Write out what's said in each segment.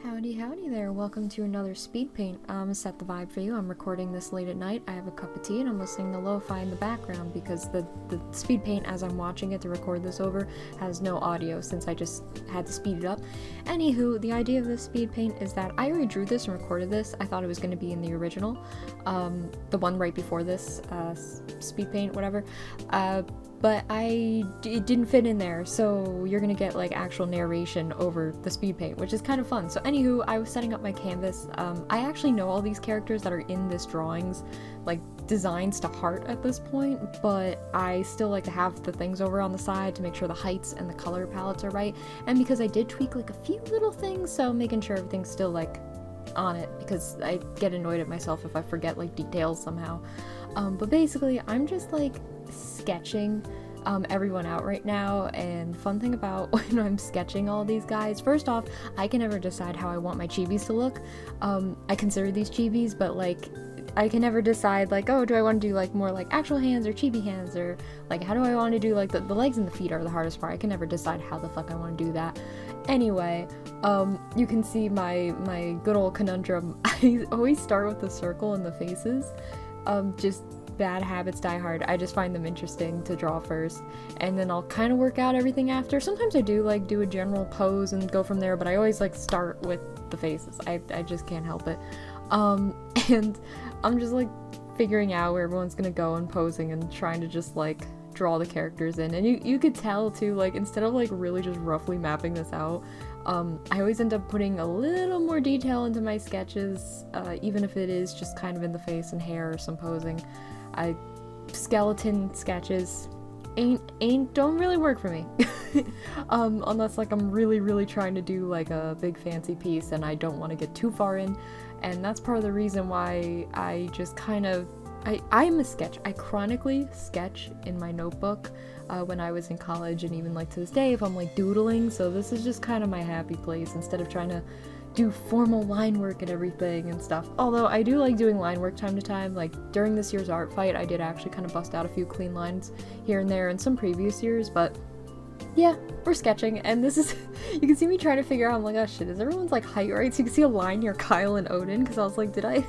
Howdy there, welcome to another Speedpaint. Set the vibe for you. I'm recording this late at night, I have a cup of tea, and I'm listening to lo-fi in the background because the Speedpaint, as I'm watching it to record this over, has no audio since I just had to speed it up. Anywho, the idea of this Speedpaint is that I already drew this and recorded this. I thought it was going to be in the original, the one right before this, Speedpaint, whatever, but it didn't fit in there, so you're gonna get like actual narration over the speed paint, which is kind of fun. So anywho, I was setting up my canvas. I actually know all these characters that are in this drawings, like designs to heart at this point, but I still like to have the things over on the side to make sure the heights and the color palettes are right, and because I did tweak like a few little things, so making sure everything's still like on it, because I get annoyed at myself if I forget like details somehow. But basically I'm just like sketching everyone out right now, and fun thing about when I'm sketching all these guys, first off, I can never decide how I want my chibis to look. I consider these chibis, but like I can never decide like, oh, do I want to do like more like actual hands or chibi hands, or like how do I want to do like the legs and the feet are the hardest part. I can never decide how the fuck I want to do that. Anyway, you can see my good old conundrum. I always start with the circle and the faces. Just bad habits die hard. I just find them interesting to draw first, and then I'll kind of work out everything after. Sometimes I do like do a general pose and go from there, but I always like start with the faces. I just can't help it. And I'm just like figuring out where everyone's gonna go and posing and trying to just like draw the characters in, and you could tell too, like instead of like really just roughly mapping this out, I always end up putting a little more detail into my sketches, even if it is just kind of in the face and hair or some posing. Skeleton sketches don't really work for me. Unless like I'm really trying to do like a big fancy piece and I don't want to get too far in, and that's part of the reason why I just kind of I'm a sketch. I chronically sketch in my notebook when I was in college, and even like to this day if I'm like doodling, so this is just kind of my happy place instead of trying to do formal line work and everything and stuff. Although I do like doing line work time to time, like during this year's art fight I did actually kind of bust out a few clean lines here and there in some previous years, but yeah, we're sketching, and this is you can see me trying to figure out, I'm like, oh shit, is everyone's like height right? So you can see a line near Kyle and Oden, because I was like, are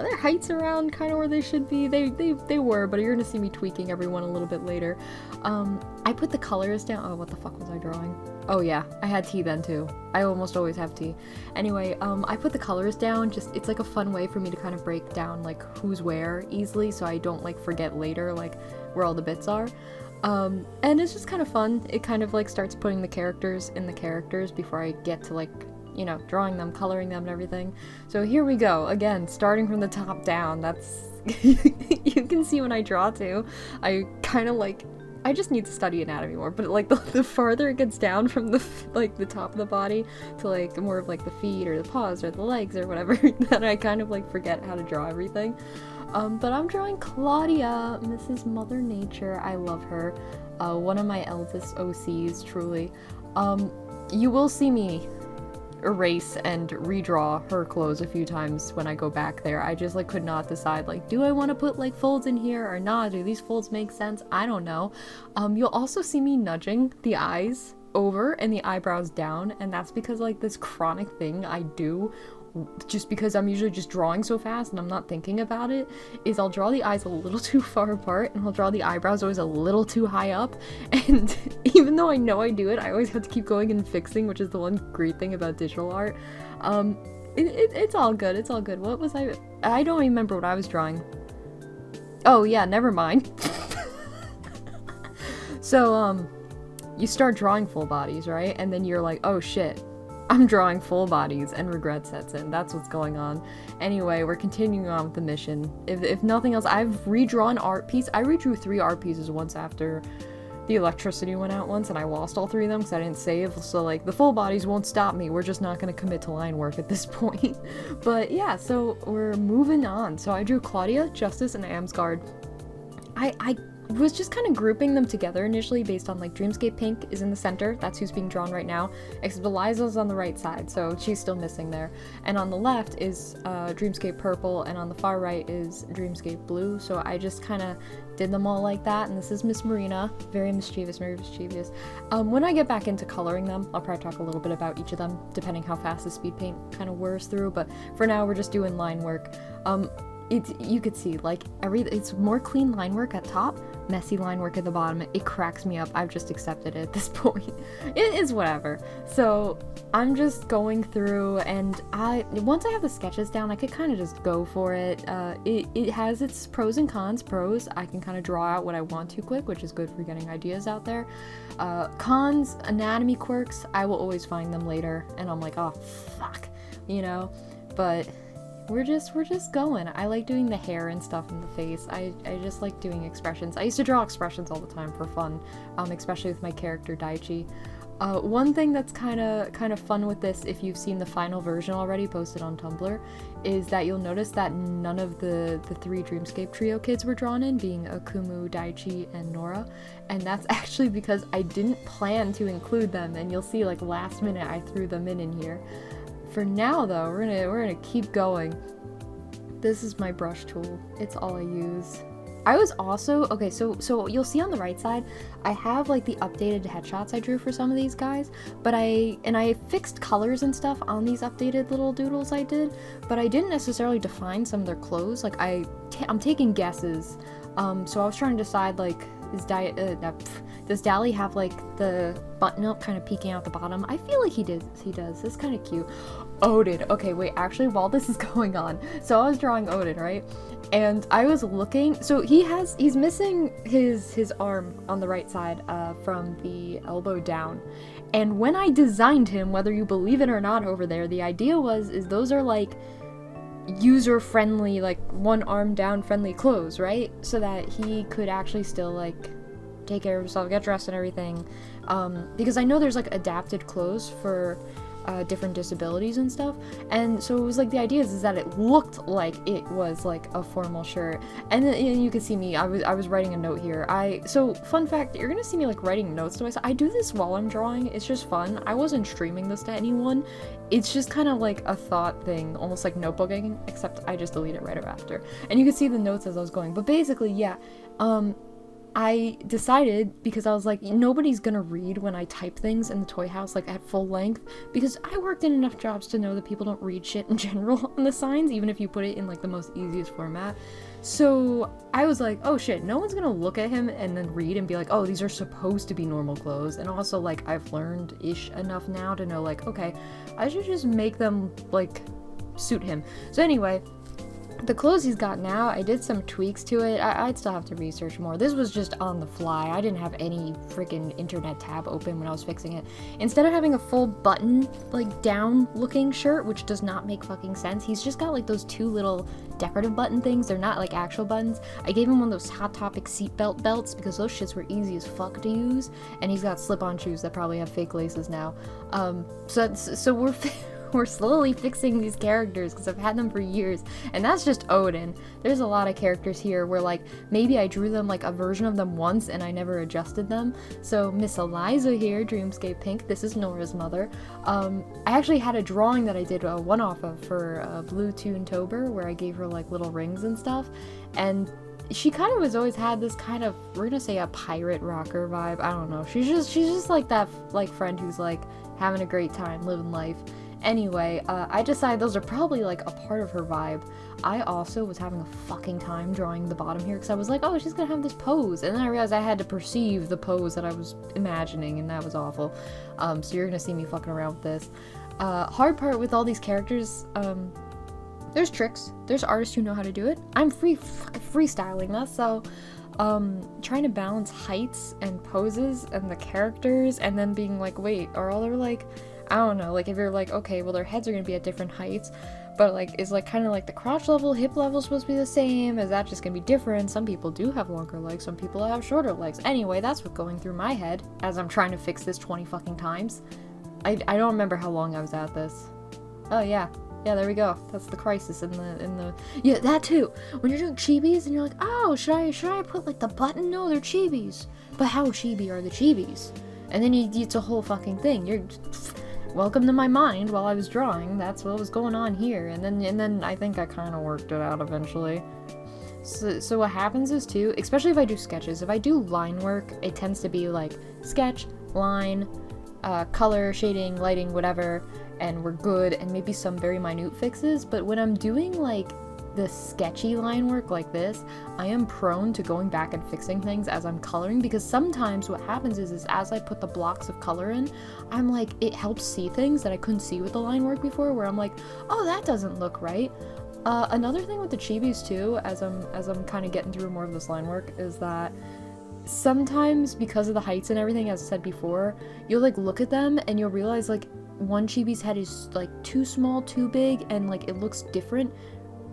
their heights around kind of where they should be? They were, but you're gonna see me tweaking everyone a little bit later. I put the colors down. Oh, what the fuck was I drawing? Oh yeah, I had tea then too. I almost always have tea. Anyway, I put the colors down, just it's like a fun way for me to kind of break down like who's where easily, so I don't like forget later like where all the bits are. And it's just kind of fun. It kind of like starts putting the characters in the characters before I get to like, you know, drawing them, coloring them and everything. So here we go, again, starting from the top down. That's you can see when I draw too, I kind of like, I just need to study anatomy more, but like the farther it gets down from the like the top of the body to like more of like the feet or the paws or the legs or whatever, then I kind of like forget how to draw everything. But I'm drawing Claudia, Mrs. Mother Nature. I love her. One of my eldest OCs, truly. You will see me erase and redraw her clothes a few times when I go back there. I just like could not decide, like, do I want to put like folds in here or not? Do these folds make sense? I don't know. You'll also see me nudging the eyes over and the eyebrows down, and that's because like this chronic thing I do, just because I'm usually just drawing so fast and I'm not thinking about it, is I'll draw the eyes a little too far apart and I'll draw the eyebrows always a little too high up, and even though I know I do it, I always have to keep going and fixing, which is the one great thing about digital art. It's all good, it's all good. What was I don't remember what I was drawing. Oh yeah, never mind. So you start drawing full bodies, right? And then you're like, oh shit, I'm drawing full bodies, and regret sets in. That's what's going on. Anyway, we're continuing on with the mission. If nothing else, I've redrawn art piece. I redrew 3 art pieces once after the electricity went out once, and I lost all 3 of them because I didn't save. So like the full bodies won't stop me. We're just not going to commit to line work at this point. But yeah, so we're moving on. So I drew Claudia, Justice, and Amsgard. was just kind of grouping them together initially based on like Dreamscape Pink is in the center, that's who's being drawn right now, except Eliza's on the right side, so she's still missing there. And on the left is Dreamscape Purple, and on the far right is Dreamscape Blue, so I just kind of did them all like that. And this is Miss Marina, very mischievous, very mischievous. When I get back into coloring them, I'll probably talk a little bit about each of them, depending how fast the speed paint kind of wears through, but for now we're just doing line work. You could see, like, it's more clean line work at top, messy line work at the bottom. It cracks me up. I've just accepted it at this point. It is whatever. So I'm just going through, and once I have the sketches down, I could kind of just go for it. It has its pros and cons. Pros, I can kind of draw out what I want to quick, which is good for getting ideas out there. Cons, anatomy quirks, I will always find them later, and I'm like, oh, fuck, you know? But we're just going. I like doing the hair and stuff in the face. I just like doing expressions. I used to draw expressions all the time for fun, especially with my character Daichi. One thing that's kind of fun with this, if you've seen the final version already posted on Tumblr, is that you'll notice that none of the three Dreamscape trio kids were drawn in, being Akumu, Daichi, and Norah, and that's actually because I didn't plan to include them, and you'll see like last minute I threw them in here. For now though, we're gonna keep going. This is my brush tool. It's all I use. I was also, okay, so you'll see on the right side, I have like the updated headshots I drew for some of these guys, but I fixed colors and stuff on these updated little doodles I did, but I didn't necessarily define some of their clothes. Like I'm taking guesses. So I was trying to decide, like, does Dally have like the button up kind of peeking out the bottom? I feel like he does. It's kind of cute. Oden. Okay, wait, actually, while this is going on, so I was drawing Oden, right? And I was looking, so he's missing his arm on the right side from the elbow down. And when I designed him, whether you believe it or not over there, the idea is those are like user-friendly, like one arm down friendly clothes, right? So that he could actually still like take care of himself, get dressed and everything. Because I know there's like adapted clothes for different disabilities and stuff, and so it was like the idea is that it looked like it was like a formal shirt. And then you can see me, I was writing a note here. So fun fact, you're gonna see me like writing notes to myself. I do this while I'm drawing. It's just fun. I wasn't streaming this to anyone. It's just kind of like a thought thing, almost like notebooking, except I just delete it right after. And you can see the notes as I was going. But basically, yeah, I decided, because I was like, nobody's gonna read when I type things in the toy house like at full length, because I worked in enough jobs to know that people don't read shit in general on the signs, even if you put it in like the most easiest format. So I was like, oh shit, no one's gonna look at him and then read and be like, oh, these are supposed to be normal clothes. And also, like, I've learned-ish enough now to know, like, okay, I should just make them like suit him. So anyway, the clothes he's got now, I did some tweaks to it. I'd still have to research more. This was just on the fly. I didn't have any freaking internet tab open when I was fixing it. Instead of having a full button, like, down looking shirt, which does not make fucking sense, he's just got like those two little decorative button things. They're not like actual buttons. I gave him one of those Hot Topic seatbelt belts because those shits were easy as fuck to use. And he's got slip-on shoes that probably have fake laces now. So we're slowly fixing these characters because I've had them for years, and that's just Oden. There's a lot of characters here where, like, maybe I drew them like a version of them once and I never adjusted them. So Miss Eliza here, Dreamscape Pink, this is Norah's mother. I actually had a drawing that I did a one-off of for BluToontober where I gave her like little rings and stuff, and she kind of has always had this kind of, we're gonna say, a pirate rocker vibe. I don't know. She's just like that, like, friend who's like having a great time, living life. Anyway, I decided those are probably like a part of her vibe. I also was having a fucking time drawing the bottom here because I was like, oh, she's gonna have this pose, and then I realized I had to perceive the pose that I was imagining, and that was awful. So you're gonna see me fucking around with this. Hard part with all these characters, there's tricks. There's artists who know how to do it. I'm freestyling that, so trying to balance heights and poses and the characters, and then being like, wait, are all their, like, I don't know, like, if you're like, okay, well, their heads are gonna be at different heights, but like, is like kind of like the crotch level, hip level supposed to be the same? Is that just gonna be different? Some people do have longer legs, some people have shorter legs. Anyway, that's what's going through my head as I'm trying to fix this 20 fucking times. I don't remember how long I was at this. Oh yeah, Yeah, there we go. That's the crisis in the yeah, that too. When you're doing chibis and you're like, oh, should I put like the button? No, they're chibis. But how chibi are the chibis? And then it's a whole fucking thing. You're welcome to my mind while I was drawing. That's what was going on here. And then I think I kind of worked it out eventually. So what happens is too, especially if I do sketches, if I do line work, it tends to be like sketch, line, color, shading, lighting, whatever, and we're good, and maybe some very minute fixes. But when I'm doing like the sketchy line work like this, I am prone to going back and fixing things as I'm coloring, because sometimes what happens is as I put the blocks of color in, I'm like, it helps see things that I couldn't see with the line work before, where I'm like, oh, that doesn't look right. Another thing with the chibis too, as I'm kind of getting through more of this line work, is that sometimes because of the heights and everything, as I said before, you'll like look at them and you'll realize like one chibi's head is like too small, too big, and like it looks different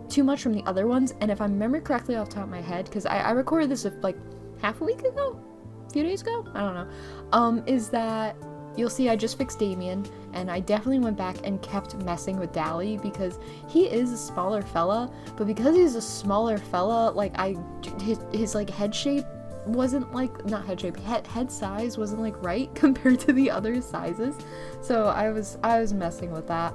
too much from the other ones. And if I remember correctly off the top of my head, because I recorded this like half a week ago, a few days ago, I don't know, is that you'll see I just fixed Damian, and I definitely went back and kept messing with Daichi, because he is a smaller fella, but because he's a smaller fella, like his like head shape wasn't like, not head shape, head size wasn't like right compared to the other sizes, so I was messing with that.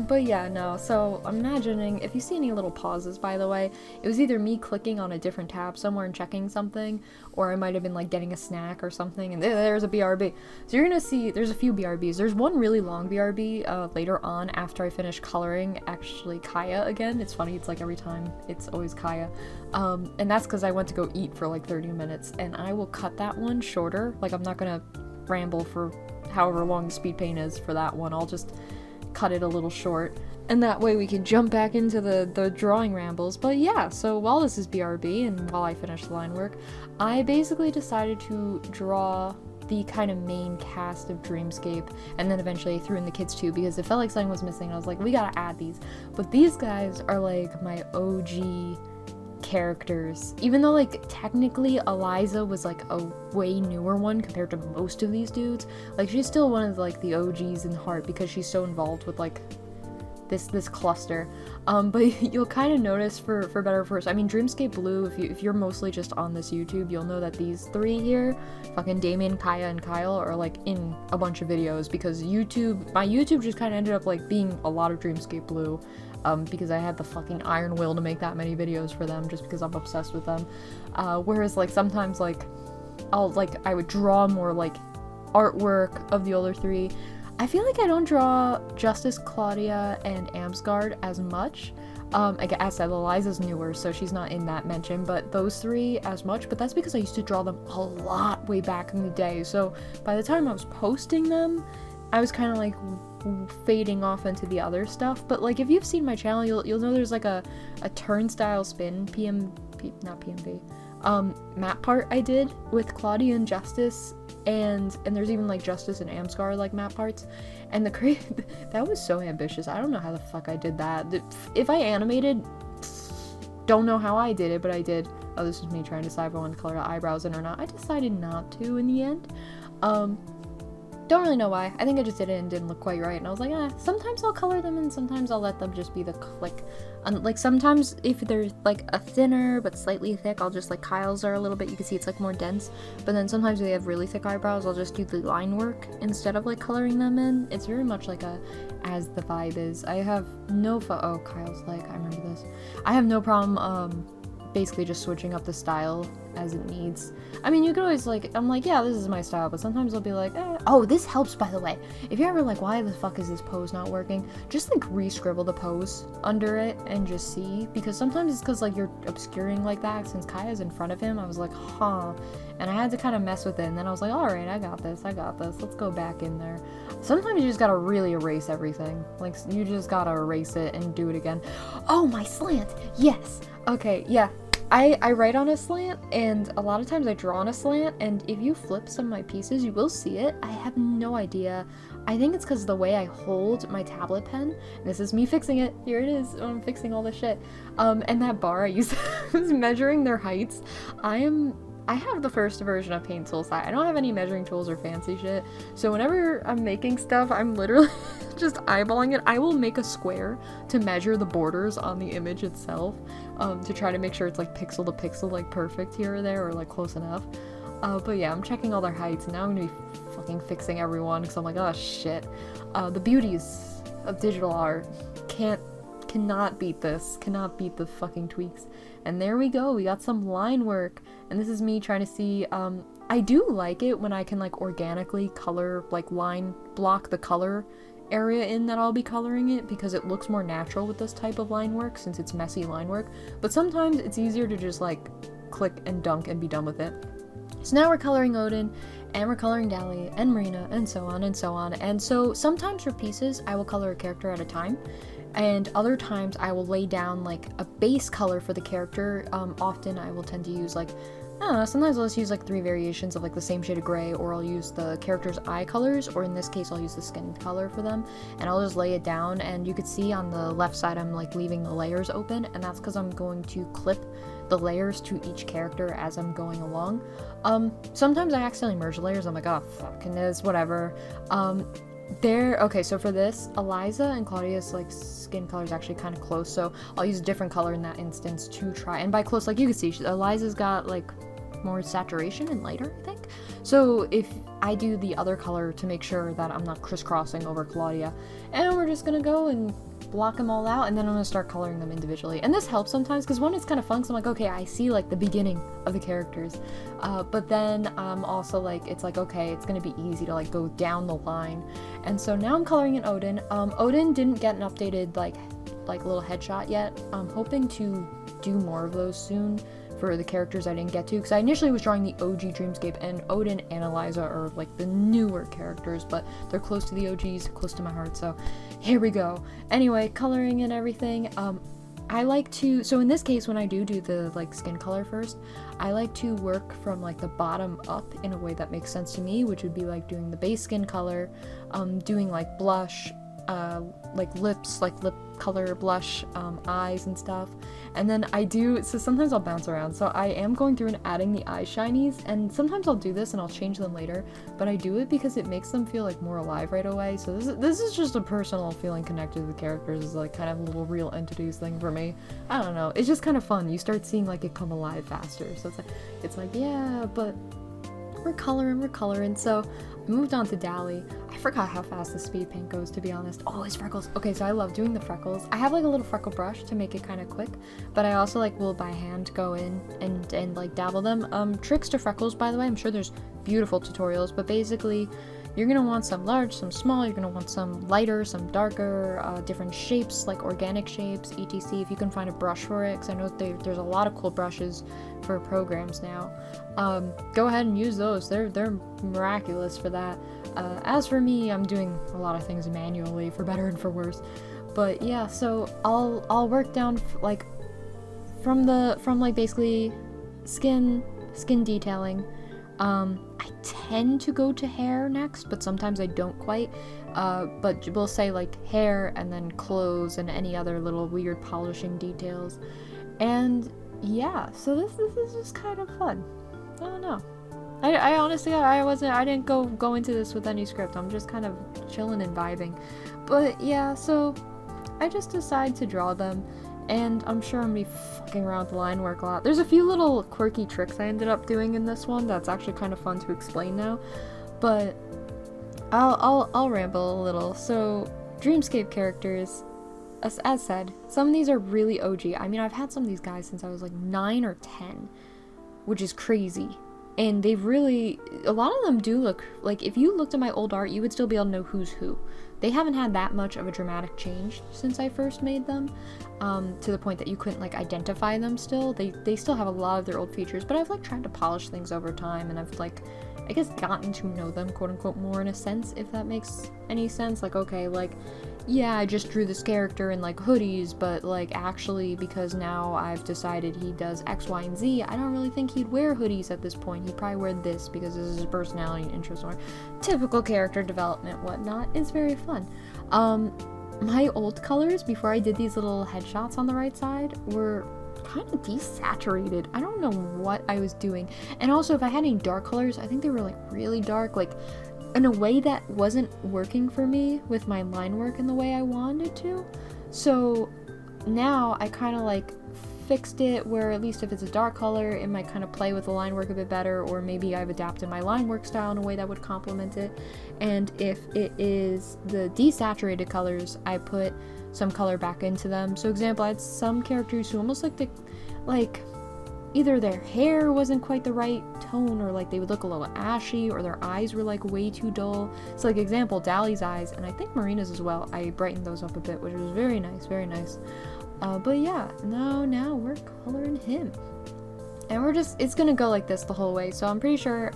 But yeah, no, so I'm imagining, if you see any little pauses, by the way, it was either me clicking on a different tab somewhere and checking something, or I might have been like getting a snack or something, and there's a BRB. So you're gonna see, there's a few BRBs. There's one really long BRB later on after I finish coloring, actually Kaya again. It's funny, it's like every time, it's always Kaya. And that's because I went to go eat for like 30 minutes, and I will cut that one shorter. Like, I'm not gonna ramble for however long the speed paint is for that one. I'll just cut it a little short, and that way we can jump back into the drawing rambles. But yeah, so while this is BRB and while I finish the line work, I basically decided to draw the kind of main cast of Dreamscape, and then eventually I threw in the kids too, because it felt like something was missing. I was like, we gotta add these. But these guys are like my OG characters, even though like technically Eliza was like a way newer one compared to most of these dudes. Like, she's still one of like the OGs in heart, because she's so involved with like this cluster. But you'll kind of notice, for better or for worse, I mean, Dreamscape Blue, if you're mostly just on this YouTube, you'll know that these three here, fucking Damian, Kaya, and Kyle, are like in a bunch of videos, because my YouTube just kind of ended up like being a lot of Dreamscape Blue, because I had the fucking iron will to make that many videos for them, just because I'm obsessed with them. Whereas like sometimes like I would draw more like artwork of the other three. I feel like I don't draw Justice, Claudia, and Amsgard as much. Like I said, Eliza's newer, so she's not in that mention, but those three as much. But that's because I used to draw them a lot way back in the day. So by the time I was posting them, I was kind of like fading off into the other stuff. But like, if you've seen my channel, you'll know there's like a turnstile spin not PMV map part I did with Claudia and Justice, and there's even like Justice and Amsgard like map parts, and that was so ambitious. I don't know how the fuck I did that. If I animated, don't know how I did it, but I did. Oh, this was me trying to decide if I wanted to color the eyebrows in or not. I decided not to in the end. Don't really know why. I think I just did it and didn't look quite right, and I was like, sometimes I'll color them and sometimes I'll let them just be the, like sometimes if they're like a thinner but slightly thick, I'll just, like, Kyle's are a little bit, you can see it's like more dense, but then sometimes if they have really thick eyebrows, I'll just do the line work instead of like coloring them in. It's very much like as the vibe is. I have no oh, Kyle's like, I remember this. I have no problem, basically just switching up the style as it needs. I mean, you could always like, I'm like, yeah, this is my style, but sometimes I'll be like, oh, this helps, by the way. If you're ever like, why the fuck is this pose not working? Just like re-scribble the pose under it and just see, because sometimes it's because like you're obscuring like that. Since Kaya's in front of him, I was like, huh, and I had to kind of mess with it, and then I was like, all right, I got this, let's go back in there. Sometimes you just gotta really erase everything. Like, you just gotta erase it and do it again. Oh, my slant, yes. Okay, yeah. I write on a slant, and a lot of times I draw on a slant, and if you flip some of my pieces, you will see it. I have no idea. I think it's because of the way I hold my tablet pen. This is me fixing it. Here it is. I'm fixing all this shit. And that bar I used, I was measuring their heights. I am I have the first version of Paint Tools. I don't have any measuring tools or fancy shit. So whenever I'm making stuff, I'm literally just eyeballing it. I will make a square to measure the borders on the image itself, to try to make sure it's like pixel to pixel, like perfect here or there, or like close enough. But yeah, I'm checking all their heights, and now I'm gonna be fucking fixing everyone, because I'm like, oh shit. The beauties of digital art cannot beat this. Cannot beat the fucking tweaks. And there we go, we got some line work. And this is me trying to see, I do like it when I can like organically color, like line block the color area in that I'll be coloring it, because it looks more natural with this type of line work since it's messy line work. But sometimes it's easier to just like click and dunk and be done with it. So now we're coloring Oden, and we're coloring Dali, and Marina, and so on and so on. And so sometimes for pieces, I will color a character at a time, and other times I will lay down like a base color for the character. Often I will tend to use like, I don't know, sometimes I'll just use like 3 variations of like the same shade of gray, or I'll use the character's eye colors, or in this case I'll use the skin color for them, and I'll just lay it down. And you could see on the left side I'm like leaving the layers open, and that's because I'm going to clip the layers to each character as I'm going along. Sometimes I accidentally merge the layers. I'm like, oh fucking this, whatever. Okay, so for this, Eliza and Claudia's like skin color is actually kind of close, so I'll use a different color in that instance to try. And by close, like you can see, Eliza's got like more saturation and lighter, I think. So if I do the other color to make sure that I'm not crisscrossing over Claudia, and we're just gonna go and block them all out, and then I'm gonna start coloring them individually. And this helps sometimes because one, it's kind of fun, so I'm like, okay, I see like the beginning of the characters, but then also like it's like, okay, it's gonna be easy to like go down the line. And so now I'm coloring in Oden. Oden didn't get an updated like little headshot yet. I'm hoping to do more of those soon for the characters I didn't get to, because I initially was drawing the OG Dreamscape, and Oden and Eliza are like the newer characters, but they're close to the OGs, close to my heart, so here we go. Anyway, coloring and everything, I like to, so in this case when I do the like skin color first, I like to work from like the bottom up in a way that makes sense to me, which would be like doing the base skin color, doing like blush, like lips, like lip color, blush, eyes and stuff. And then so sometimes I'll bounce around, so I am going through and adding the eye shinies, and sometimes I'll do this and I'll change them later, but I do it because it makes them feel like more alive right away. So this is just a personal feeling connected to the characters, is like kind of a little real entities thing for me. I don't know, it's just kind of fun. You start seeing like it come alive faster, so it's like yeah, but we're coloring. So I moved on to Dali. I forgot how fast the speed paint goes, to be honest. Oh, his freckles. Okay, so I love doing the freckles. I have like a little freckle brush to make it kind of quick, but I also like will by hand go in and like dabble them. Tricks to freckles, by the way, I'm sure there's beautiful tutorials, but basically you're gonna want some large, some small, you're gonna want some lighter, some darker, different shapes, like organic shapes, etc. If you can find a brush for it, because I know there's a lot of cool brushes for programs now. Go ahead and use those. They're miraculous for that. As for me, I'm doing a lot of things manually, for better and for worse. But yeah, so I'll work down like from like basically skin detailing. I tend to go to hair next, but sometimes I don't quite. But we'll say like hair and then clothes and any other little weird polishing details. And yeah, so this is just kind of fun. I don't know. I honestly, I didn't go into this with any script. I'm just kind of chilling and vibing. But yeah, so I just decided to draw them, and I'm sure I'm gonna be fucking around with the line work a lot. There's a few little quirky tricks I ended up doing in this one that's actually kind of fun to explain now, but I'll ramble a little. So Dreamscape characters, as said, some of these are really OG. I mean, I've had some of these guys since I was like 9 or 10, which is crazy. And they've really, a lot of them do look, like if you looked at my old art, you would still be able to know who's who. They haven't had that much of a dramatic change since I first made them, to the point that you couldn't like identify them still. They still have a lot of their old features, but I've like tried to polish things over time, and I've like, I guess, gotten to know them quote unquote more in a sense, if that makes any sense. Like, okay, like, yeah, I just drew this character in like hoodies, but like actually because now I've decided he does X, Y, and Z, I don't really think he'd wear hoodies at this point. He'd probably wear this because this is his personality and interest, or typical character development, whatnot. It's very fun. My old colors, before I did these little headshots on the right side, were kind of desaturated. I don't know what I was doing. And also, if I had any dark colors, I think they were like really dark, like in a way that wasn't working for me with my line work in the way I wanted to. So now I kind of like fixed it where at least if it's a dark color, it might kind of play with the line work a bit better, or maybe I've adapted my line work style in a way that would complement it. And if it is the desaturated colors, I put some color back into them. So example, I had some characters who almost like either their hair wasn't quite the right tone, or like they would look a little ashy, or their eyes were like way too dull. So like example, Dali's eyes, and I think Marina's as well, I brightened those up a bit, which was very nice, very nice. But yeah, now we're coloring him. And it's gonna go like this the whole way, so I'm pretty sure,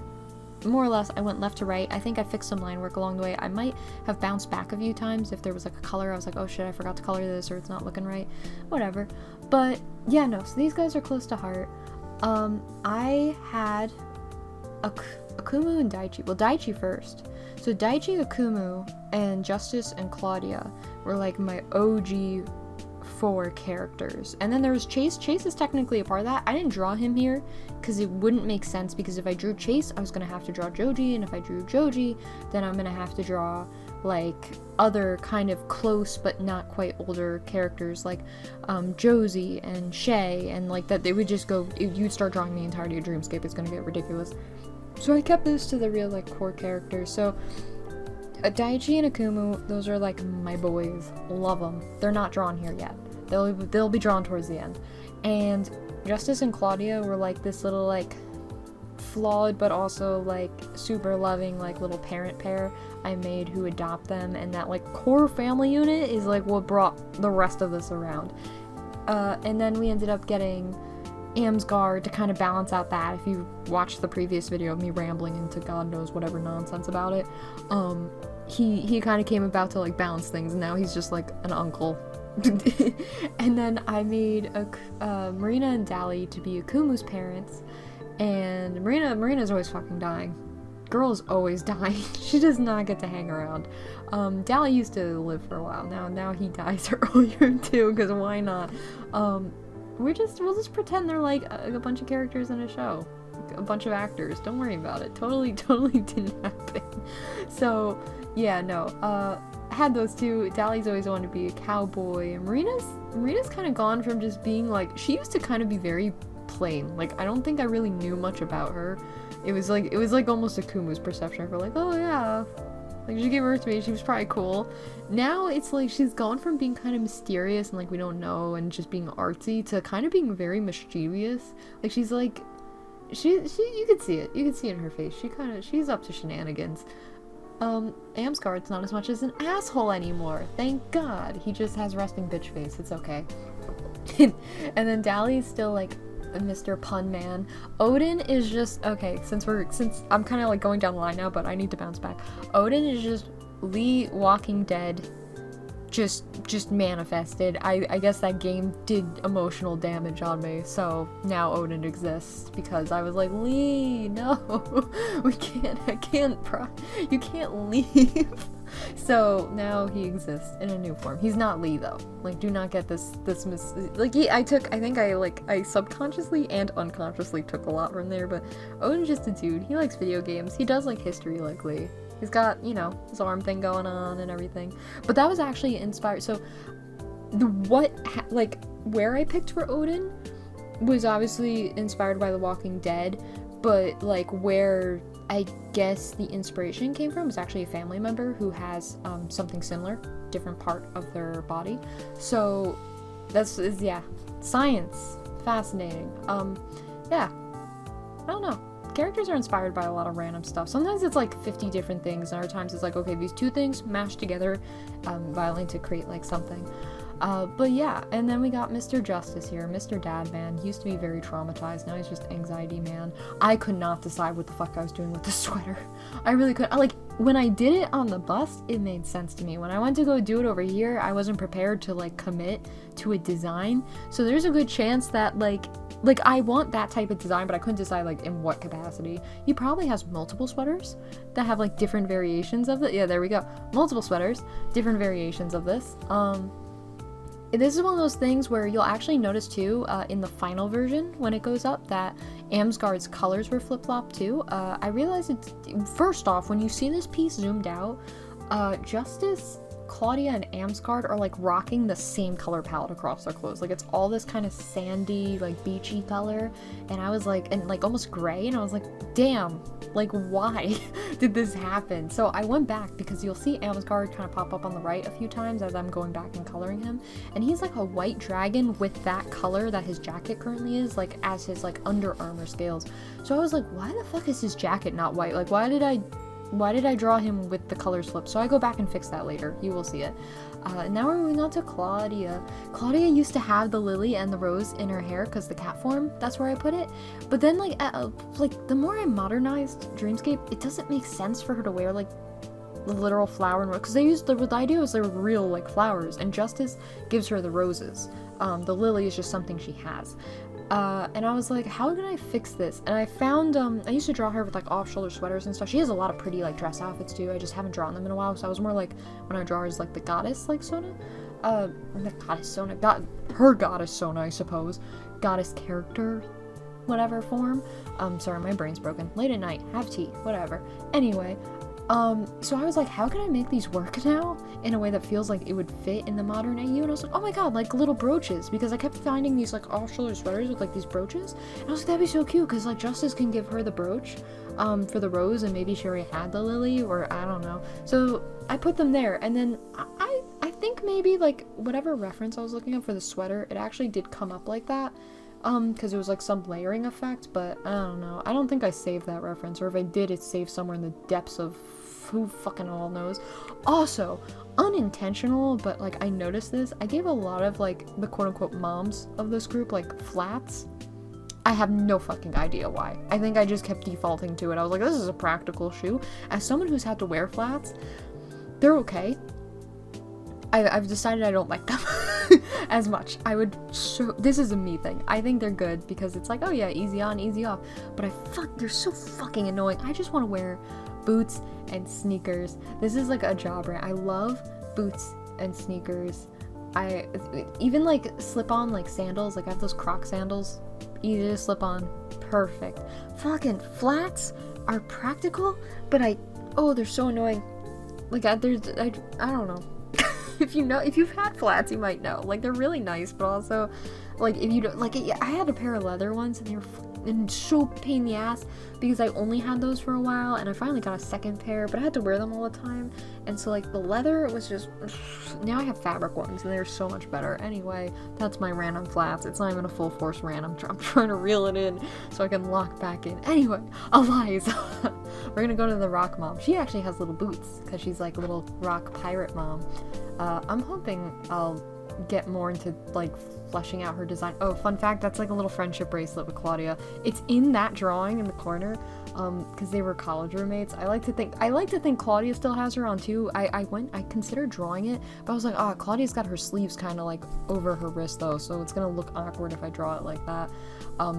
more or less, I went left to right. I think I fixed some line work along the way. I might have bounced back a few times if there was like a color, I was like, oh shit, I forgot to color this, or it's not looking right, whatever. But yeah, no, so these guys are close to heart. I had Akumu and Daichi. Well, Daichi first. So Daichi, Akumu, and Justice and Claudia were like my OG 4 characters. And then there was Chase. Chase is technically a part of that. I didn't draw him here because it wouldn't make sense, because if I drew Chase, I was going to have to draw Joji, and if I drew Joji, then I'm going to have to draw like other kind of close but not quite older characters like Josie and Shay, and like that they would just go, you'd start drawing the entirety of Dreamscape, it's going to get ridiculous. So I kept this to the real like core characters. So Daichi and Akumu, those are like my boys. Love them. They're not drawn here yet. They'll be drawn towards the end. And Justice and Claudia were like this little like flawed but also like super loving like little parent pair I made who adopt them, and that like core family unit is like what brought the rest of this around. And then we ended up getting Amsgard to kind of balance out that. If you watched the previous video of me rambling into God knows whatever nonsense about it, he kind of came about to like balance things, and now he's just like an uncle. And then I made Marina and Dali to be Akumu's parents, and Marina's always fucking dying. Girl is always dying. She does not get to hang around. Dali used to live for a while. Now he dies earlier too, because why not? We'll just pretend they're like a bunch of characters in a show. A bunch of actors. Don't worry about it. Totally didn't happen. So, yeah, no. Had those two. Dali's always wanted to be a cowboy, and Marina's kind of gone from just being like, she used to kind of be very plain. Like, I don't think I really knew much about her. It was like almost Akumu's perception of her, like, oh yeah, like she gave birth to me, she was probably cool. Now it's like she's gone from being kind of mysterious and like we don't know and just being artsy to kind of being very mischievous. Like she's like, you could see it in her face. She's up to shenanigans. Amsgard's not as much as an asshole anymore, thank God. He just has resting bitch face, it's okay. And then Dali's still like Mr. Pun Man. Oden is just, okay, since I'm kind of like going down the line now, but I need to bounce back. Oden is just Lee Walking Dead, just manifested. I guess that game did emotional damage on me, so now Oden exists, because I was like, Lee, no, you can't leave. So now he exists in a new form. He's not Lee though. Like, do not get this I subconsciously and unconsciously took a lot from there, but Oden's just a dude. He likes video games. He does like history like Lee. He's got, you know, his arm thing going on and everything. But that was actually inspired. So where I picked for Oden was obviously inspired by The Walking Dead, but like where I guess the inspiration came from was actually a family member who has something similar, different part of their body. So yeah, science, fascinating. Yeah, I don't know. Characters are inspired by a lot of random stuff. Sometimes it's like 50 different things, and other times it's like, okay, these two things mashed together violently to create like something. But yeah, and then we got Mr. Justice here, Mr. Dad Man. He used to be very traumatized, now he's just anxiety man. I could not decide what the fuck I was doing with the sweater. I really couldn't. Like, when I did it on the bust, it made sense to me. When I went to go do it over here, I wasn't prepared to like commit to a design. So there's a good chance that like I want that type of design, but I couldn't decide like in what capacity. He probably has multiple sweaters that have like different variations of it. Yeah, there we go. Multiple sweaters, different variations of this. this is one of those things where you'll actually notice too, in the final version when it goes up, that Amsgard's colors were flip-flopped too. I realized it's, first off, when you see this piece zoomed out, Justice, Claudia, and Amsgard are like rocking the same color palette across their clothes. Like it's all this kind of sandy, like beachy color, and I was like, and like almost gray, and I was like, damn, like why did this happen? So I went back, because you'll see Amsgard kind of pop up on the right a few times as I'm going back and coloring him, and he's like a white dragon with that color that his jacket currently is, like as his like under armor scales. So I was like, why the fuck is his jacket not white? Like why did I draw him with the colors flipped? So I go back and fix that later. You will see it. Now we're moving on to Claudia. Claudia used to have the lily and the rose in her hair because the cat form, that's where I put it. But then like the more I modernized Dreamscape, it doesn't make sense for her to wear like the literal flower and rose, because they used the idea was they were real like flowers, and Justice gives her the roses. The lily is just something she has. And I was like, how can I fix this? And I found, I used to draw her with like off-shoulder sweaters and stuff. She has a lot of pretty like dress outfits too. I just haven't drawn them in a while, so I was more like, when I draw her as like the goddess, like Sona. Her goddess Sona, I suppose. Goddess character, whatever form. Sorry, my brain's broken. Late at night, have tea, whatever. Anyway, so I was like, how can I make these work now in a way that feels like it would fit in the modern AU? And I was like, oh my god, like little brooches, because I kept finding these like off-shoulder sweaters with like these brooches, and I was like, that'd be so cute, because like Justice can give her the brooch for the rose, and maybe she already had the lily, or I don't know. So I put them there, and then I think maybe like whatever reference I was looking at for the sweater, it actually did come up like that, because it was like some layering effect, but I don't know. I don't think I saved that reference, or if I did, it's saved somewhere in the depths of who fucking all knows. Also, unintentional, but like I noticed this, I gave a lot of like the quote-unquote moms of this group like flats. I have no fucking idea why. I think I just kept defaulting to it. I was like, this is a practical shoe. As someone who's had to wear flats, they're okay. I've decided I don't like them as much. This is a me thing. I think they're good because it's like, oh yeah, easy on, easy off. But they're so fucking annoying. I just want to wear boots and sneakers. This is like a job rant. I love boots and sneakers. I even like slip-on like sandals. Like I have those Croc sandals. Easy to slip on. Perfect. Fucking flats are practical, but they're so annoying. Like I don't know. If you've had flats, you might know. Like they're really nice, but also like if you don't like it. I had a pair of leather ones, and they were so pain in the ass because I only had those for a while, and I finally got a second pair, but I had to wear them all the time, and so like the leather was just. Now I have fabric ones, and they're so much better. Anyway, that's my rant on flats. It's not even a full force rant. I'm trying to reel it in so I can lock back in. Anyway, Eliza. We're gonna go to the rock mom. She actually has little boots because she's like a little rock pirate mom. I'm hoping I'll get more into like fleshing out her design. Oh, fun fact, that's like a little friendship bracelet with Claudia. It's in that drawing in the corner, because they were college roommates. I like to think Claudia still has her on too. I considered drawing it, but I was like, Claudia's got her sleeves kind of like over her wrist though, so it's gonna look awkward if I draw it like that.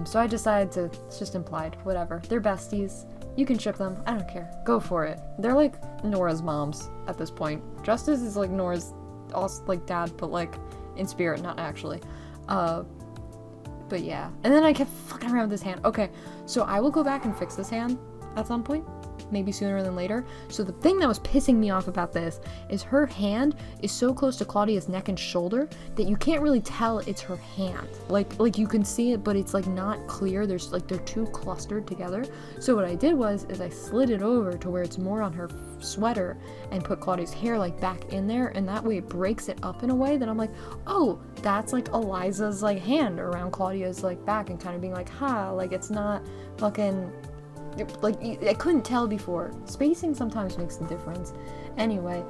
So I decided to, it's just implied, whatever. They're besties. You can ship them. I don't care. Go for it. They're like Norah's moms at this point. Justice is like Norah's also like dad, but like in spirit, not actually. But yeah. And then I kept fucking around with this hand. Okay, so I will go back and fix this hand at some point. Maybe sooner than later. So the thing that was pissing me off about this is her hand is so close to Claudia's neck and shoulder that you can't really tell it's her hand. Like you can see it, but it's like not clear. There's like they're too clustered together. So what I did was I slid it over to where it's more on her sweater and put Claudia's hair like back in there, and that way it breaks it up in a way that I'm like, oh, that's like Eliza's like hand around Claudia's like back, and kind of being like, like it's not fucking. Like, I couldn't tell before. Spacing sometimes makes a difference. Anyway,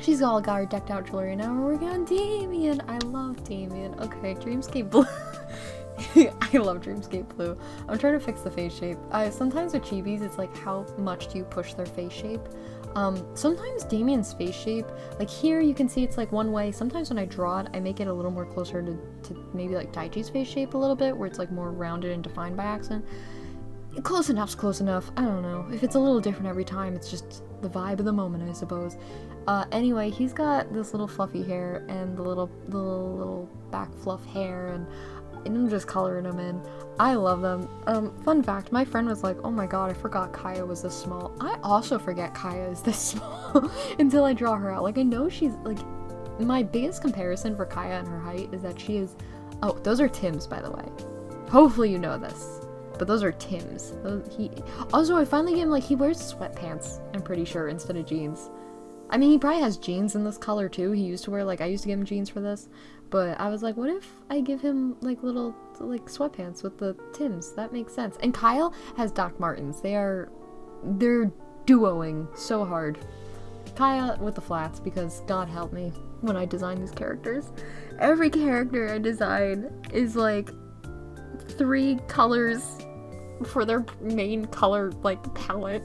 she's all got her decked out jewelry now. We're working on Damian. I love Damian. Okay, Dreamscape Blue. I love Dreamscape Blue. I'm trying to fix the face shape. Sometimes with chibis, it's like how much do you push their face shape? Sometimes Damian's face shape, like here you can see it's like one way. Sometimes when I draw it, I make it a little more closer to maybe like Daichi's face shape a little bit, where it's like more rounded and defined by accent. close enough's close enough. I don't know. If it's a little different every time, it's just the vibe of the moment, I suppose. Anyway, he's got this little fluffy hair and the little back fluff hair, and I'm just coloring them in. I love them. Fun fact, my friend was like, oh my god, I forgot Kaya was this small. I also forget Kaya is this small until I draw her out. Like, I know she's, like, my biggest comparison for Kaya and her height is that she is, oh, those are Tim's, by the way. Hopefully you know this. But those are Tim's. Also, I finally get him, like, he wears sweatpants, I'm pretty sure, instead of jeans. I mean, he probably has jeans in this color, too. He used to wear, like, I used to give him jeans for this. But I was like, what if I give him, like, little, like, sweatpants with the Tim's? That makes sense. And Kyle has Doc Martens. They're duoing so hard. Kaya with the flats, because God help me when I design these characters. Every character I design is, like, 3 colors for their main color, like, palette,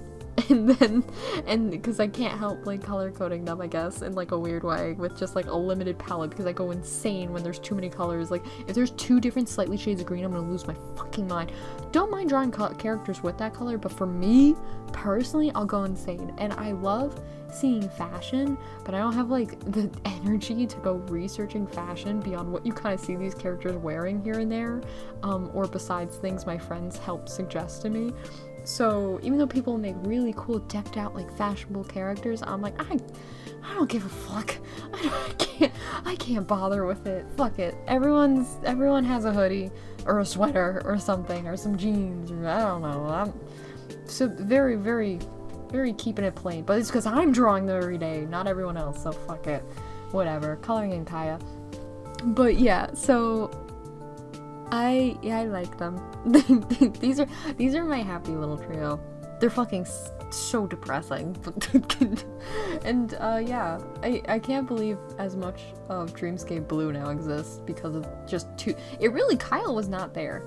and because I can't help, like, color coding them, I guess, in, like, a weird way, with just, like, a limited palette, because I go insane when there's too many colors. Like, if there's 2 different slightly shades of green, I'm gonna lose my fucking mind. Don't mind drawing characters with that color, but for me, personally, I'll go insane, and I love seeing fashion, but I don't have, like, the energy to go researching fashion beyond what you kind of see these characters wearing here and there, or besides things my friends help suggest to me. So even though people make really cool decked out, like, fashionable characters, I'm like, I don't give a fuck. I can't bother with it. Fuck it. Everyone has a hoodie or a sweater or something or some jeans, or I don't know. I'm so very, very, very keeping it plain, but it's because I'm drawing them every day, not everyone else, so fuck it. Whatever. Coloring in Kaya. But yeah, so I like them. These are my happy little trio. They're fucking so depressing. And yeah, I can't believe as much of Dreamscape Blue now exists because of just 2. Kyle was not there.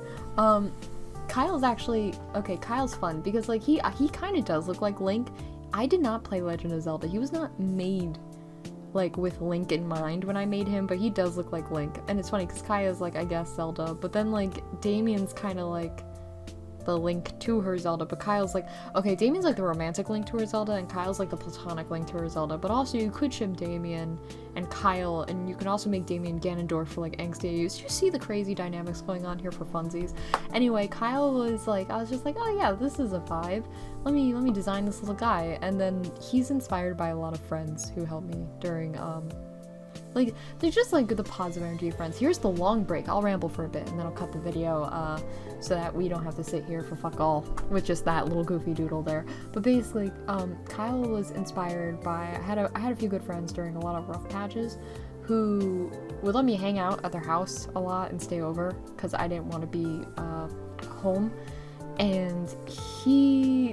Kyle's actually, okay, Kyle's fun because, like, he kind of does look like Link. I did not play Legend of Zelda. He was not made, like, with Link in mind when I made him, but he does look like Link. And it's funny because Kaya's, like, I guess Zelda, but then, like, Damian's kind of like the Link to her Zelda, but Kyle's like, okay, Damian's like the romantic Link to her Zelda, and Kyle's like the platonic Link to her Zelda, but also you could ship Damian and Kyle, and you can also make Damian Ganondorf for, like, angsty use. You see the crazy dynamics going on here for funsies. Anyway, Kyle was like, I was just like, oh yeah, this is a vibe. Let me design this little guy. And then he's inspired by a lot of friends who helped me during, like, they're just, like, the positive energy friends. Here's the long break. I'll ramble for a bit, and then I'll cut the video, so that we don't have to sit here for fuck all with just that little goofy doodle there. But basically, Kyle was inspired by, I had a few good friends during a lot of rough patches who would let me hang out at their house a lot and stay over, because I didn't want to be, home. And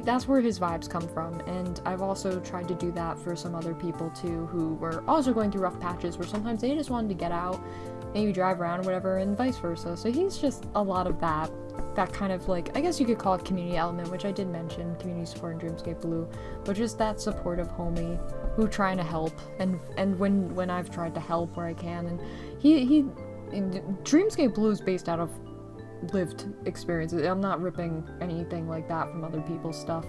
that's where his vibes come from, and I've also tried to do that for some other people too who were also going through rough patches where sometimes they just wanted to get out, maybe drive around or whatever, and vice versa. So he's just a lot of that kind of, like, I guess you could call it community element, which I did mention, community support in Dreamscape Blue, but just that supportive homie who trying to help, and when I've tried to help where I can, and he Dreamscape Blue is based out of lived experiences. I'm not ripping anything like that from other people's stuff.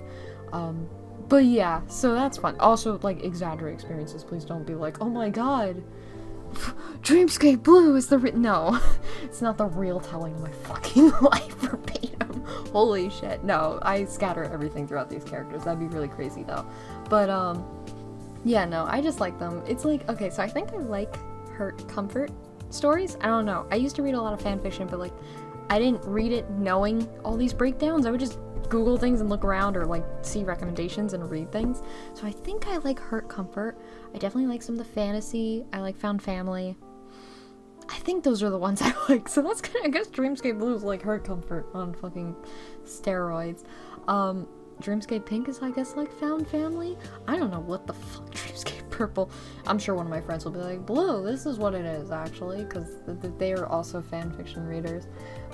But yeah, so that's fun. Also, like, exaggerate experiences. Please don't be like, oh my god, Dreamscape Blue is the no. It's not the real telling of my fucking life verbatim. Holy shit. No, I scatter everything throughout these characters. That'd be really crazy though. But yeah, no, I just like them. It's like, okay, so I think I like hurt comfort stories. I don't know. I used to read a lot of fanfiction, but, like, I didn't read it knowing all these breakdowns. I would just Google things and look around, or, like, see recommendations and read things. So I think I like hurt comfort. I definitely like some of the fantasy. I like found family. I think those are the ones I like. So that's kind of, I guess Dreamscape Blue is like hurt comfort on fucking steroids. Dreamscape Pink is, I guess, like found family. I don't know what the fuck Dreamscape Purple. I'm sure one of my friends will be like, Blue, this is what it is, actually, because they are also fanfiction readers.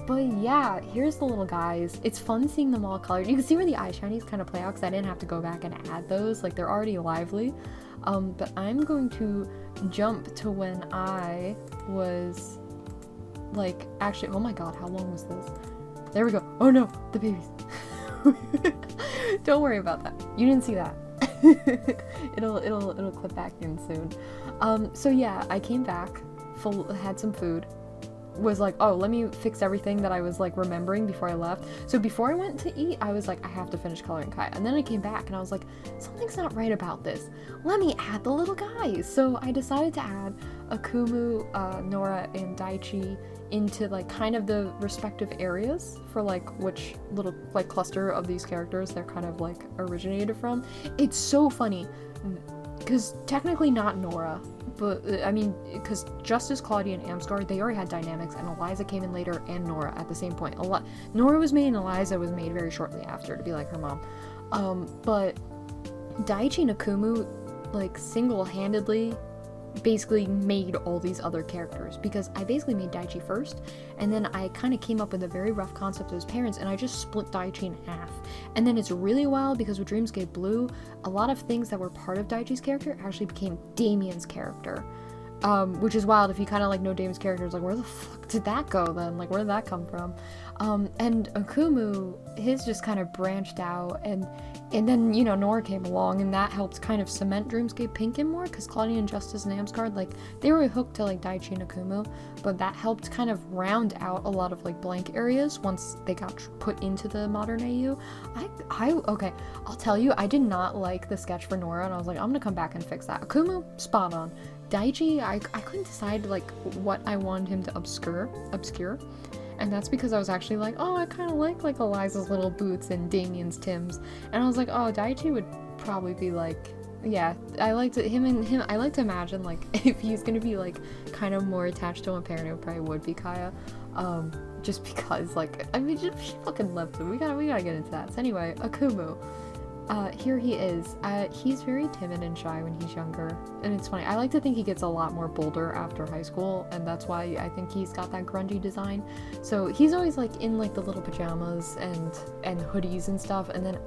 But yeah, here's the little guys. It's fun seeing them all colored. You can see where the eye shinies kind of play out, because I didn't have to go back and add those. Like, they're already lively. But I'm going to jump to when I was, like, actually, oh my god, how long was this? There we go. Oh no, the babies. Don't worry about that. You didn't see that. It'll clip back in soon. So yeah, I came back, had some food, was like, oh, let me fix everything that I was like remembering before I left. So before I went to eat, I was like, I have to finish coloring Kai. And then I came back and I was like, something's not right about this. Let me add the little guys. So I decided to add Akumu, Norah, and Daichi into like kind of the respective areas for like which little like cluster of these characters they're kind of like originated from. It's so funny because technically not Norah, but I mean, because just as Claudia and Amsgard, they already had dynamics, and Eliza came in later, and Norah at the same point. Norah was made and Eliza was made very shortly after to be like her mom. But Daichi and Akumu like single-handedly basically made all these other characters, because I basically made Daichi first, and then I kind of came up with a very rough concept of his parents, and I just split Daichi in half. And then it's really wild because with Dreamscape Blue, a lot of things that were part of Daichi's character actually became Damian's character, which is wild. If you kind of like know Damian's character, it's like, where the fuck did that go then? Like, where did that come from? And Akumu, his just kind of branched out, and then, you know, Norah came along, and that helped kind of cement Dreamscape Pink in more, because Claudia and Justice and Amsgard, like, they were hooked to, like, Daichi and Akumu, but that helped kind of round out a lot of, like, blank areas once they got put into the modern AU. Okay, I'll tell you, I did not like the sketch for Norah, and I was like, I'm gonna come back and fix that. Akumu, spot on. Daichi, I couldn't decide, like, what I wanted him to obscure. And that's because I was actually like, oh, I kind of like Eliza's little boots and Damian's Tim's. And I was like, oh, Daichi would probably be like, yeah, I like to imagine, like, if he's gonna be, like, kind of more attached to one parent, it probably would be Kaya. Just because, like, I mean, she fucking loves him. We gotta get into that. So anyway, Akumu. Here he is. He's very timid and shy when he's younger, and it's funny. I like to think he gets a lot more bolder after high school, and that's why I think he's got that grungy design. So he's always like in like the little pajamas and hoodies and stuff, and then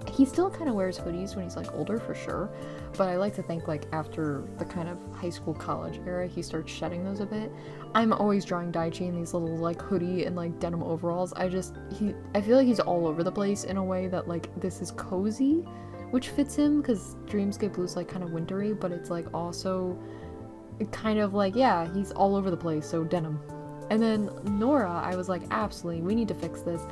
he still kind of wears hoodies when he's like older for sure, but I like to think like after the kind of high school college era he starts shedding those a bit. I'm always drawing Daichi in these little like hoodie and like denim overalls. I feel like he's all over the place in a way that like this is cozy, which fits him because Dreamscape Blue's like kind of wintry, but it's like also kind of like, yeah, he's all over the place, so denim. And then Norah, I was like, absolutely, we need to fix this.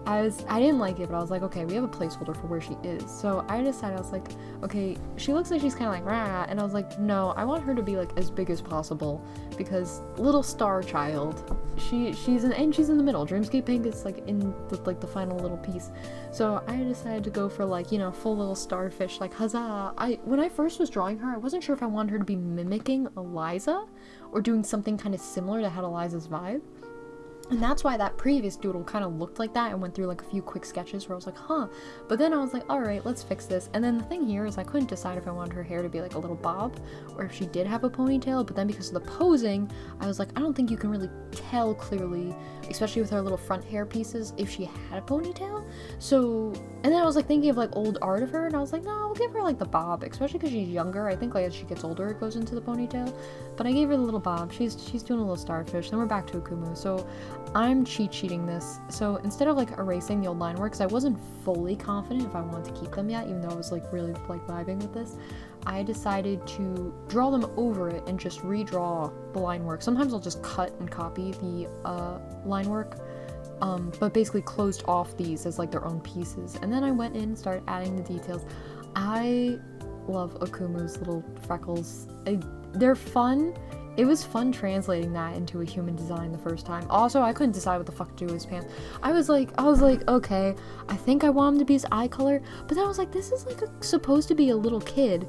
I didn't like it, but I was like, okay, we have a placeholder for where she is. So I decided, I was like, okay, she looks like she's kind of like, rah, and I was like, no, I want her to be like as big as possible, because little star child, she's in the middle. Dreamscape Pink is like in the final little piece. So I decided to go for like, you know, full little starfish, like huzzah. When I first was drawing her, I wasn't sure if I wanted her to be mimicking Eliza or doing something kind of similar that had Eliza's vibe. And that's why that previous doodle kind of looked like that and went through like a few quick sketches where I was like, huh. But then I was like, alright, let's fix this. And then the thing here is I couldn't decide if I wanted her hair to be like a little bob or if she did have a ponytail. But then because of the posing, I was like, I don't think you can really tell clearly, especially with her little front hair pieces, if she had a ponytail. So, and then I was like thinking of like old art of her, and I was like, no, we'll give her like the bob, especially because she's younger. I think like as she gets older it goes into the ponytail. But I gave her the little bob. She's doing a little starfish. Then we're back to Akumu. So I'm cheat sheeting this. So instead of like erasing the old line work, because I wasn't fully confident if I wanted to keep them yet, even though I was like really like vibing with this, I decided to draw them over it and just redraw the line work. Sometimes I'll just cut and copy the line work, but basically closed off these as like their own pieces. And then I went in and started adding the details. I love Akumu's little freckles. They're fun. It was fun translating that into a human design the first time. Also, I couldn't decide what the fuck to do with his pants. I was like, okay, I think I want him to be his eye color, but then I was like, this is like supposed to be a little kid,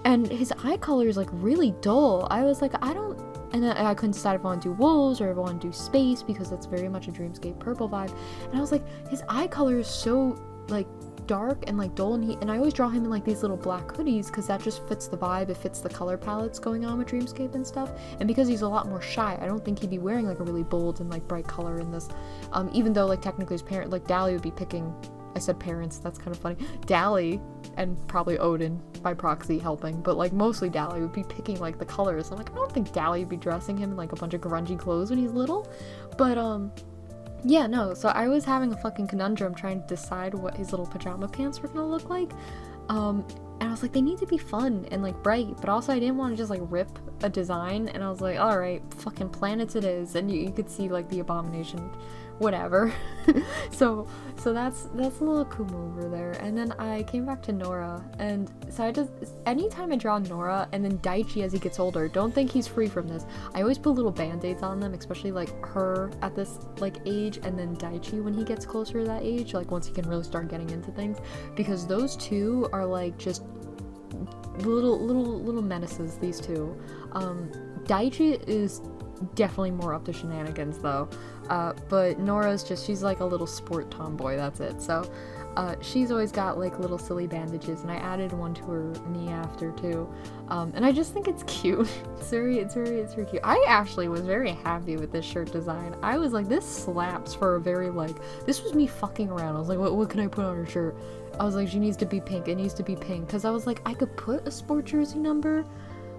and his eye color is like really dull. I was like, and then I couldn't decide if I want to do wolves or if I want to do space, because that's very much a Dreamscape purple vibe. And I was like, his eye color is so like dark and like dull, and I always draw him in like these little black hoodies because that just fits the vibe. It fits the color palettes going on with Dreamscape and stuff, and because he's a lot more shy, I don't think he'd be wearing like a really bold and like bright color in this, even though like technically his parent, like Dally, would be picking, I said parents, that's kind of funny, Dally and probably Oden by proxy helping, but like mostly Dally would be picking like the colors. I'm like, I don't think Dally would be dressing him in like a bunch of grungy clothes when he's little, but Yeah, no, so I was having a fucking conundrum trying to decide what his little pajama pants were gonna look like. And I was like, they need to be fun and like bright, but also I didn't want to just like rip a design, and I was like, alright, fucking planets it is, and you could see like the abomination, whatever. so that's a little Akumu over there. And then I came back to Norah, and so I just, anytime I draw Norah and then Daichi as he gets older, don't think he's free from this, I always put little band-aids on them, especially like her at this like age, and then Daichi when he gets closer to that age, like once he can really start getting into things, because those two are like just little menaces, these two. Daichi is definitely more up to shenanigans though, but Norah's just, she's like a little sport tomboy, that's it. So she's always got like little silly bandages, and I added one to her knee after too, and I just think it's cute. it's very cute. I actually was very happy with this shirt design. I was like, this slaps for a very like, this was me fucking around. I was like, what can I put on her shirt? I was like, she needs to be pink, it needs to be pink, because I was like, I could put a sport jersey number,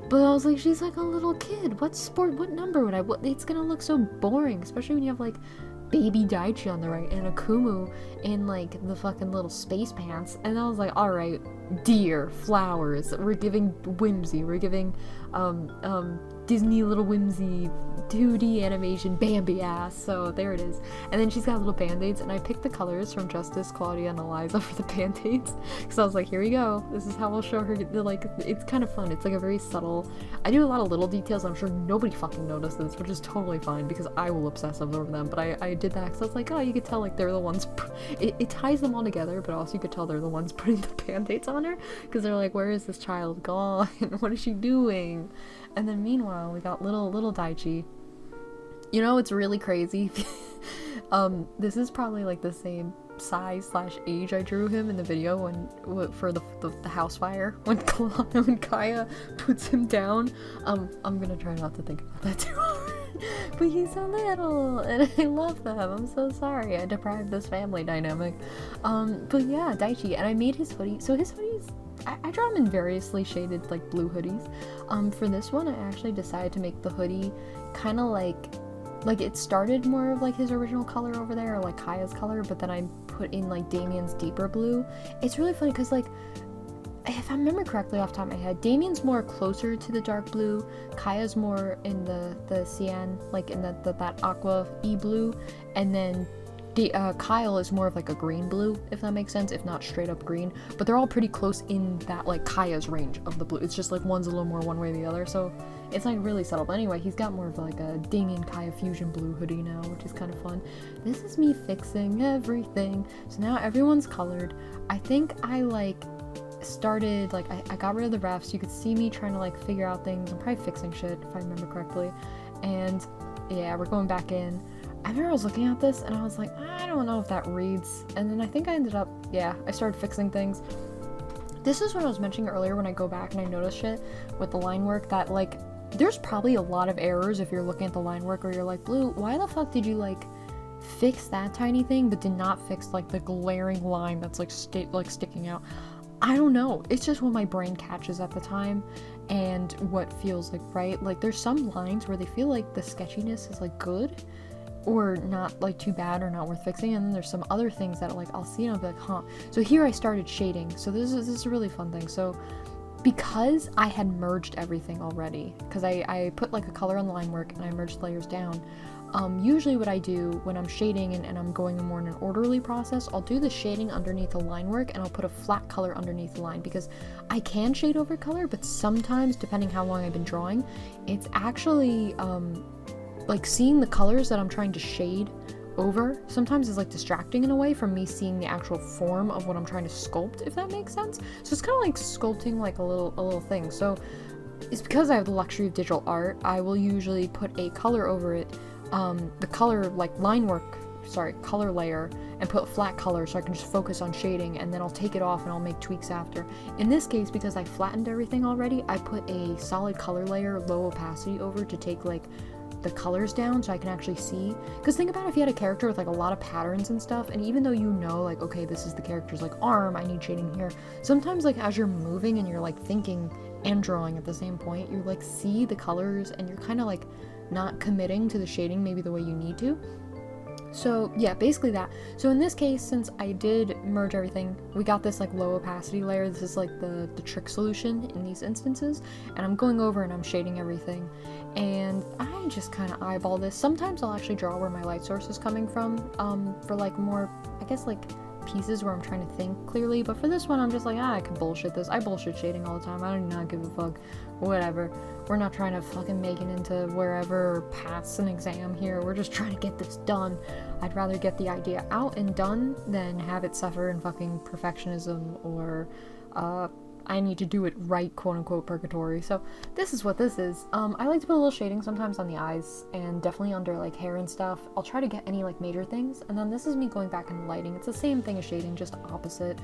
but I was like, she's like a little kid, what number would I, it's gonna look so boring, especially when you have like baby Daichi on the right and Akumu in like the fucking little space pants. And I was like, alright, deer, flowers, we're giving whimsy, we're giving Disney little whimsy 2D animation Bambi ass, so there it is. And then she's got little band-aids, and I picked the colors from Justice, Claudia, and Eliza for the band-aids, because I was like, here we go, this is how we'll show her, like, it's kind of fun, it's like a very subtle, I do a lot of little details, I'm sure nobody fucking notices, which is totally fine, because I will obsess over them, but I did that because I was like, oh, you could tell, like, they're the ones, it ties them all together, but also you could tell they're the ones putting the band-aids on her, because they're like, where is this child gone, what is she doing? And then meanwhile, we got little Daichi. You know, it's really crazy. This is probably like the same size / age I drew him in the video when for the house fire when Kaya puts him down. I'm gonna try not to think about that too hard. But he's so little, and I love them. I'm so sorry I deprived this family dynamic. But yeah, Daichi, and I made his hoodie. So his hoodies, I draw them in variously shaded like blue hoodies. For this one, I actually decided to make the hoodie kind of like it started more of like his original color over there, or like Kaya's color, but then I put in like Damian's deeper blue. It's really funny because like, if I remember correctly off the top of my head, Damian's more closer to the dark blue, Kaya's more in the cyan, like in that aqua blue, and then Kyle is more of like a green blue, if that makes sense, if not straight up green, but they're all pretty close in that like Kaya's range of the blue. It's just like one's a little more one way or the other, so it's like really subtle. But anyway, he's got more of like a Damian Kaya fusion blue hoodie now, which is kind of fun. This is me fixing everything, so now everyone's colored. I think I like started like I got rid of the refs. You could see me trying to like figure out things. I'm probably fixing shit if I remember correctly, and yeah, we're going back in. I remember I was looking at this and I was like, I don't know if that reads, and then I think I ended up, yeah, I started fixing things. This is what I was mentioning earlier when I go back and I notice shit with the line work, that like there's probably a lot of errors if you're looking at the line work or you're like, Blue, why the fuck did you like fix that tiny thing but did not fix like the glaring line that's like sticking out? I don't know, it's just what my brain catches at the time and what feels like right. Like there's some lines where they feel like the sketchiness is like good or not like too bad or not worth fixing, and then there's some other things that like I'll see and I'll be like, huh. So here I started shading, so this is a really fun thing. So because I had merged everything already, because I put like a color on the line work and I merged layers down, usually what I do when I'm shading and I'm going more in an orderly process, I'll do the shading underneath the line work and I'll put a flat color underneath the line, because I can shade over color, but sometimes depending how long I've been drawing, it's actually like seeing the colors that I'm trying to shade over sometimes is like distracting in a way from me seeing the actual form of what I'm trying to sculpt, if that makes sense. So it's kind of like sculpting like a little thing. So it's because I have the luxury of digital art, I will usually put a color over it, the color like color layer, and put flat color so I can just focus on shading, and then I'll take it off and I'll make tweaks after. In this case, because I flattened everything already, I put a solid color layer, low opacity over to take like the colors down so I can actually see. Because think about if you had a character with like a lot of patterns and stuff, and even though you know like, okay, this is the character's like arm, I need shading here, sometimes like as you're moving and you're like thinking and drawing at the same point, you like see the colors and you're kind of like not committing to the shading maybe the way you need to. So yeah, basically that. So in this case, since I did merge everything, we got this like low opacity layer. This is like the trick solution in these instances. And I'm going over and I'm shading everything. And I just kind of eyeball this. Sometimes I'll actually draw where my light source is coming from, for like more, I guess like pieces where I'm trying to think clearly. But for this one, I'm just like, I can bullshit this. I bullshit shading all the time. I do not give a fuck. Whatever. We're not trying to fucking make it into wherever or pass an exam here. We're just trying to get this done. I'd rather get the idea out and done than have it suffer in fucking perfectionism or, I need to do it right, quote-unquote purgatory. So this is what this is. I like to put a little shading sometimes on the eyes and definitely under like hair and stuff. I'll try to get any like major things, and then this is me going back into lighting. It's the same thing as shading, just opposite.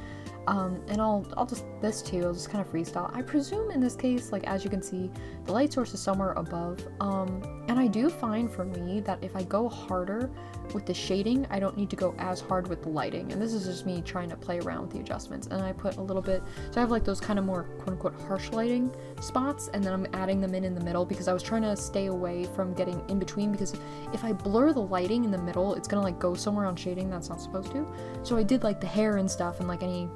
And I'll just, this too, I'll just kind of freestyle. I presume in this case, like as you can see, the light source is somewhere above. And I do find for me that if I go harder with the shading, I don't need to go as hard with the lighting. And this is just me trying to play around with the adjustments. And I put a little bit, so I have like those kind of more quote-unquote harsh lighting spots, and then I'm adding them in the middle because I was trying to stay away from getting in between, because if I blur the lighting in the middle, it's gonna like go somewhere on shading that's not supposed to. So I did like the hair and stuff and like any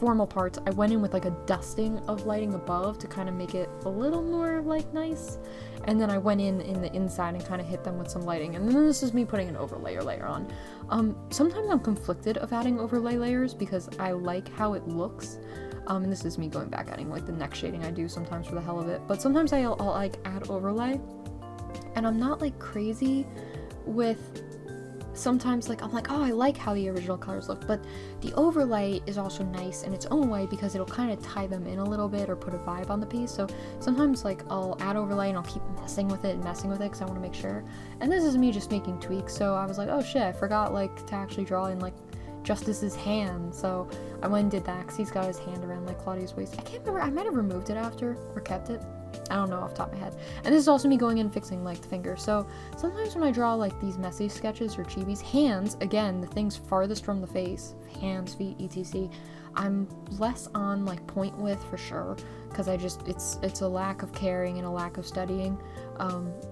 formal parts, I went in with like a dusting of lighting above to kind of make it a little more like nice, and then I went in the inside and kind of hit them with some lighting, and then this is me putting an overlay layer on. Sometimes I'm conflicted of adding overlay layers because I like how it looks, and this is me going back adding like the neck shading I do sometimes for the hell of it, but sometimes I'll like add overlay, and I'm not like crazy with, sometimes like I'm like, oh, I like how the original colors look, but the overlay is also nice in its own way because it'll kind of tie them in a little bit or put a vibe on the piece. So sometimes like I'll add overlay and I'll keep messing with it because I want to make sure. And this is me just making tweaks, so I was like, oh shit, I forgot like to actually draw in like Justice's hand, so I went and did that because he's got his hand around like Claudia's waist. I can't remember, I might have removed it after or kept it, I don't know off the top of my head. And this is also me going in and fixing like the finger. So sometimes when I draw like these messy sketches or chibis, hands, again, the things farthest from the face, hands, feet, etc., I'm less on like point width for sure, because I just, it's a lack of caring and a lack of studying.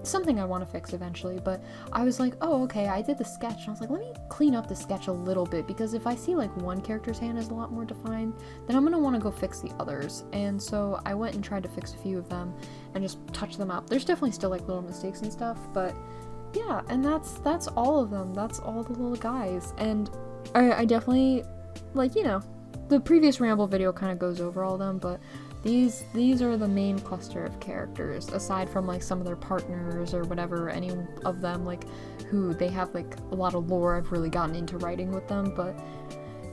Something I want to fix eventually, but I was like, oh, okay, I did the sketch, and I was like, let me clean up the sketch a little bit, because if I see like one character's hand is a lot more defined, then I'm gonna want to go fix the others. And so I went and tried to fix a few of them and just touch them up. There's definitely still like little mistakes and stuff, but yeah, and that's all of them. That's all the little guys. And I definitely, like, you know, the previous Ramble video kind of goes over all of them, but these are the main cluster of characters, aside from like some of their partners or whatever, any of them like who they have like a lot of lore. I've really gotten into writing with them, but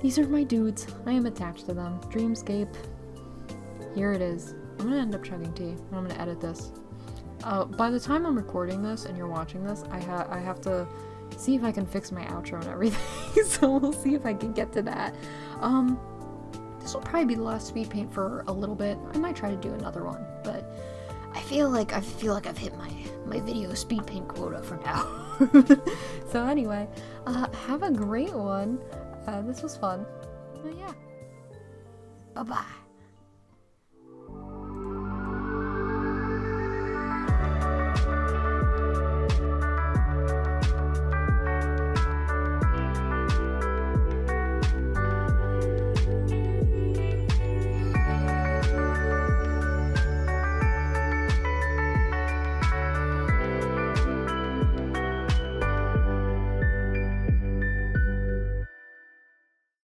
these are my dudes. I am attached to them. Dreamscape. Here it is. I'm gonna end up chugging tea, and I'm gonna edit this. By the time I'm recording this and you're watching this, I have to see if I can fix my outro and everything, so we'll see if I can get to that. This will probably be the last Speedpaint for a little bit. I might try to do another one, but I feel like I've hit my video Speedpaint quota for now. So anyway, have a great one. This was fun. Yeah. Bye-bye.